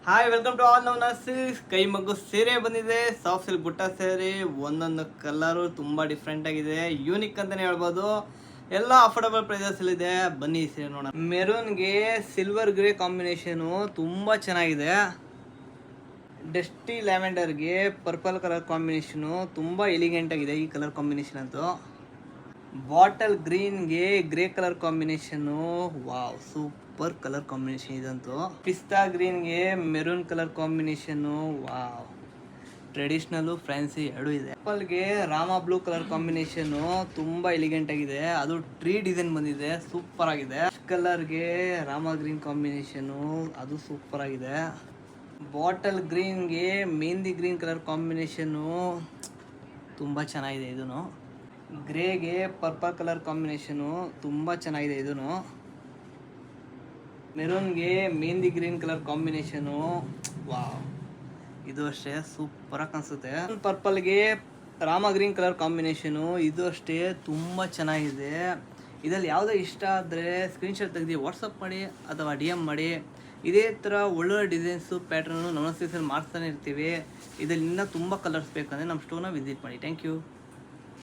Hi welcome to all ನವನಾಸ್. ಕೈ ಮಗ್ಗು ಸೀರೆ ಬಂದಿದೆ, ಸಾಫ್ಟ್ ಸಿಲ್ಕ್ ಬುಟ್ಟ ಸೀರೆ. ಒಂದೊಂದು ಕಲರು ತುಂಬ ಡಿಫ್ರೆಂಟ್ ಆಗಿದೆ, ಯೂನಿಕ್ ಅಂತಲೇ ಹೇಳ್ಬೋದು. ಎಲ್ಲ ಅಫೋರ್ಡಬಲ್ ಪ್ರೈಸಸ್ಸಲ್ಲಿದೆ. ಬನ್ನಿ ಸೀರೆ ನೋಡೋಣ. ಮೆರೂನ್ಗೆ ಸಿಲ್ವರ್ ಗ್ರೇ ಕಾಂಬಿನೇಷನು ತುಂಬ ಚೆನ್ನಾಗಿದೆ. ಡಸ್ಟಿ ಲ್ಯಾವೆಂಡರ್ಗೆ ಪರ್ಪಲ್ ಕಲರ್ ಕಾಂಬಿನೇಷನು ತುಂಬ ಎಲಿಗೆಂಟ್ ಆಗಿದೆ. ಈ ಕಲರ್ ಕಾಂಬಿನೇಷನ್ ಅಂತೂ ಬಾಟಲ್ ಗ್ರೀನ್ಗೆ grey colour combination wow, super colour combination ಇದಂತೂ. ಪಿಸ್ತಾ ಗ್ರೀನ್ಗೆ ಮೆರೂನ್ ಕಲರ್ ಕಾಂಬಿನೇಷನ್ನು ವಾವ್, ಟ್ರೆಡಿಷ್ನಲ್ಲು ಫ್ಯಾನ್ಸಿ ಎರಡೂ ಇದೆ. ಪರ್ಪಲ್ಗೆ ರಾಮ ಬ್ಲೂ ಕಲರ್ ಕಾಂಬಿನೇಷನ್ನು ತುಂಬ ಎಲಿಗೆಂಟ್ ಆಗಿದೆ. ಅದು ಟ್ರೀ ಡಿಸೈನ್ ಬಂದಿದೆ, ಸೂಪರ್ ಆಗಿದೆ. ಕಲರ್ಗೆ ರಾಮ ಗ್ರೀನ್ ಕಾಂಬಿನೇಷನ್ನು ಅದು ಸೂಪರ್ ಆಗಿದೆ. ಬಾಟಲ್ ಗ್ರೀನ್ಗೆ ಮೆಹಂದಿ ಗ್ರೀನ್ ಕಲರ್ ಕಾಂಬಿನೇಷನ್ನು ತುಂಬ ಚೆನ್ನಾಗಿದೆ. ಇದೂ ಗ್ರೇಗೆ ಪರ್ಪಲ್ ಕಲರ್ ಕಾಂಬಿನೇಷನು ತುಂಬ ಚೆನ್ನಾಗಿದೆ. ಇದೂ ಮೆರೂನ್ಗೆ ಮೆಹಂದಿ ಗ್ರೀನ್ ಕಲರ್ ಕಾಂಬಿನೇಷನು ವಾವ್, ಇದು ಅಷ್ಟೇ ಸೂಪರಾಗಿ ಕಾಣಿಸುತ್ತೆ. ಪರ್ಪಲ್ಗೆ ರಾಮ ಗ್ರೀನ್ ಕಲರ್ ಕಾಂಬಿನೇಷನು ಇದು ಅಷ್ಟೇ ತುಂಬ ಚೆನ್ನಾಗಿದೆ. ಇದರಲ್ಲಿ ಯಾವುದೋ ಇಷ್ಟ ಆದರೆ ಸ್ಕ್ರೀನ್ಶಾಟ್ ತೆಗೆದು ವಾಟ್ಸಪ್ ಮಾಡಿ ಅಥವಾ DM ಮಾಡಿ. ಇದೇ ಥರ ಒಳ್ಳೊಳ್ಳೆ ಡಿಸೈನ್ಸು ಪ್ಯಾಟ್ರನ್ನು ನಮ್ಮ ಸೀಸಲ್ಲಿ ಮಾಡ್ತಾನೆ ಇರ್ತೀವಿ. ಇದರಲ್ಲಿ ಇನ್ನೂ ತುಂಬ ಕಲರ್ಸ್ ಬೇಕಂದರೆ ನಮ್ಮ ಸ್ಟೋರ್ನ ವಿಸಿಟ್ ಮಾಡಿ. Thank you.